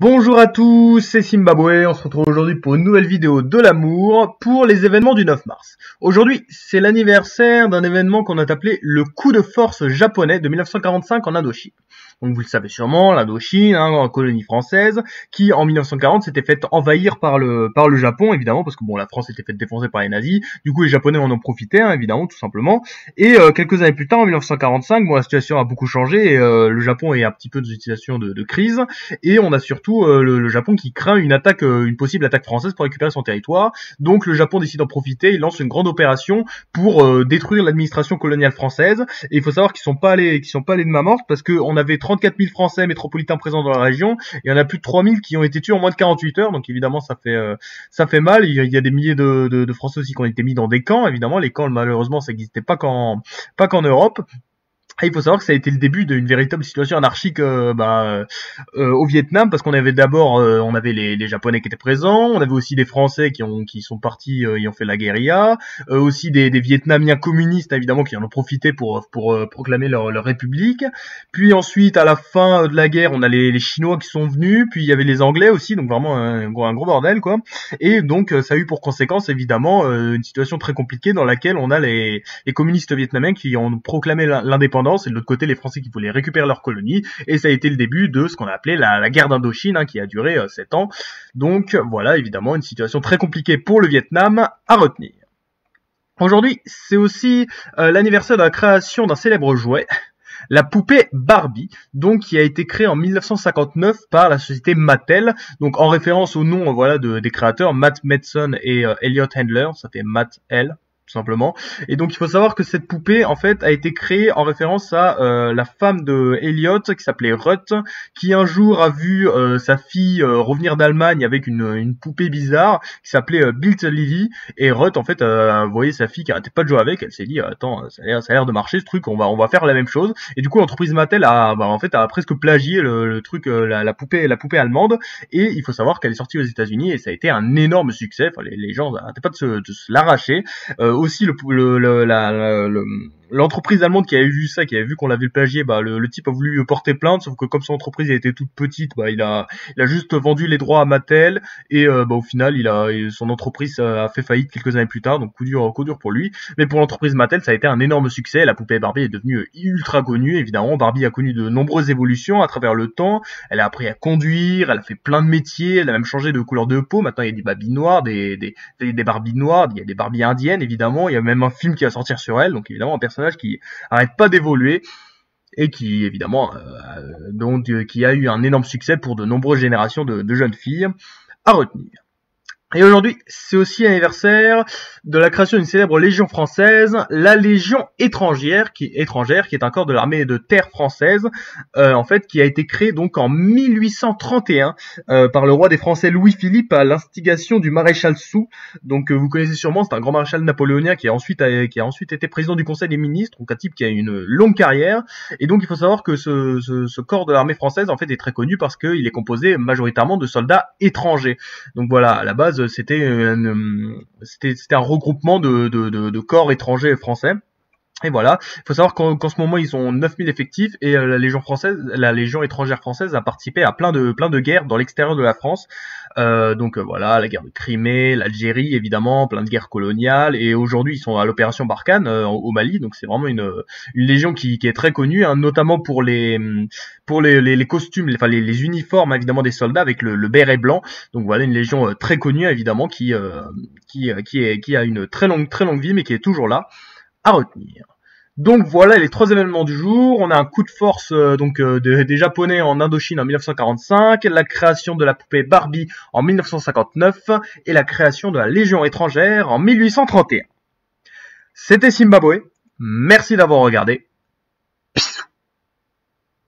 Bonjour à tous, c'est Zimbabwe, on se retrouve aujourd'hui pour une nouvelle vidéo de l'amour pour les événements du 9 mars. Aujourd'hui, c'est l'anniversaire d'un événement qu'on a appelé le coup de force japonais de 1945 en Indochine. Donc vous le savez sûrement, l'Indochine, colonie française, qui en 1940 s'était fait envahir par le Japon, évidemment, parce que bon, la France s'était fait défoncer par les nazis, du coup les Japonais en ont profité, évidemment, tout simplement. Et quelques années plus tard, en 1945, bon, la situation a beaucoup changé, et le Japon est un petit peu dans une situation de crise, et on a surtout le Japon qui craint une possible attaque française pour récupérer son territoire. Donc le Japon décide d'en profiter, il lance une grande opération pour détruire l'administration coloniale française. Et il faut savoir qu'ils sont pas allés de main morte, parce qu'on avait 34 000 Français métropolitains présents dans la région, et il y en a plus de 3 000 qui ont été tués en moins de 48 heures. Donc évidemment ça fait mal. Il y a des milliers de Français aussi qui ont été mis dans des camps. Évidemment les camps malheureusement ça n'existait pas qu'en Europe. Et il faut savoir que ça a été le début d'une véritable situation anarchique au Vietnam, parce qu'on avait d'abord on avait les Japonais qui étaient présents, on avait aussi des Français qui sont partis y ont fait la guérilla, aussi des Vietnamiens communistes évidemment qui en ont profité pour proclamer leur république. Puis ensuite à la fin de la guerre, on a les Chinois qui sont venus, puis il y avait les Anglais aussi, donc vraiment un gros bordel quoi. Et donc ça a eu pour conséquence évidemment une situation très compliquée dans laquelle on a les communistes vietnamiens qui ont proclamé l'indépendance, et de l'autre côté les Français qui voulaient récupérer leur colonie, et ça a été le début de ce qu'on a appelé la guerre d'Indochine, qui a duré 7 ans. Donc voilà, évidemment une situation très compliquée pour le Vietnam à retenir. Aujourd'hui, c'est aussi l'anniversaire de la création d'un célèbre jouet, la poupée Barbie, donc qui a été créée en 1959 par la société Mattel, donc en référence au nom des créateurs Matt Metson et Elliot Handler, ça fait Mattel tout simplement. Et donc il faut savoir que cette poupée en fait a été créée en référence à la femme de Elliot qui s'appelait Ruth, qui un jour a vu sa fille revenir d'Allemagne avec une poupée bizarre qui s'appelait Built Lily, et Ruth en fait voyait sa fille qui arrêtait pas de jouer avec, elle s'est dit attends, ça a l'air de marcher ce truc, on va faire la même chose. Et du coup l'entreprise Mattel a presque plagié le truc, la poupée allemande, et il faut savoir qu'elle est sortie aux États-Unis et ça a été un énorme succès. Enfin, les gens n'arrêtaient pas de se l'arracher. Aussi l'entreprise allemande qui avait vu ça, qui avait vu qu'on l'avait plagié, le type a voulu porter plainte, sauf que comme son entreprise était toute petite, il a juste vendu les droits à Mattel, et au final son entreprise a fait faillite quelques années plus tard, donc coup dur pour lui. Mais pour l'entreprise Mattel, ça a été un énorme succès. La poupée Barbie est devenue ultra connue, évidemment. Barbie a connu de nombreuses évolutions à travers le temps. Elle a appris à conduire, elle a fait plein de métiers, elle a même changé de couleur de peau. Maintenant il y a des Barbies noires, des Barbies noires, il y a des Barbies indiennes évidemment, il y a même un film qui va sortir sur elle, donc évidemment un personnage qui arrête pas d'évoluer, et qui évidemment qui a eu un énorme succès pour de nombreuses générations de jeunes filles à retenir. Et aujourd'hui, c'est aussi l'anniversaire de la création d'une célèbre légion française, la Légion étrangère, qui est un corps de l'armée de terre française, qui a été créé donc en 1831 par le roi des Français Louis-Philippe à l'instigation du maréchal Soult. Donc vous connaissez sûrement, c'est un grand maréchal napoléonien qui a ensuite été président du Conseil des ministres, donc un type qui a une longue carrière. Et donc il faut savoir que ce corps de l'armée française en fait est très connu parce qu'il est composé majoritairement de soldats étrangers. Donc voilà, à la base c'était un regroupement de corps étrangers français. Et voilà, il faut savoir qu'en ce moment ils ont 9000 effectifs, et la Légion étrangère française a participé à plein de guerres dans l'extérieur de la France. Voilà, la guerre de Crimée, l'Algérie évidemment, plein de guerres coloniales, et aujourd'hui ils sont à l'opération Barkhane au Mali. Donc c'est vraiment une légion qui est très connue, notamment pour les costumes, les uniformes évidemment des soldats avec le béret blanc. Donc voilà, une légion très connue évidemment qui a une très longue vie, mais qui est toujours là à retenir. Donc voilà les 3 événements du jour. On a un coup de force des Japonais en Indochine en 1945, la création de la poupée Barbie en 1959 et la création de la Légion étrangère en 1831. C'était Zimbabwe. Merci d'avoir regardé. Bisous.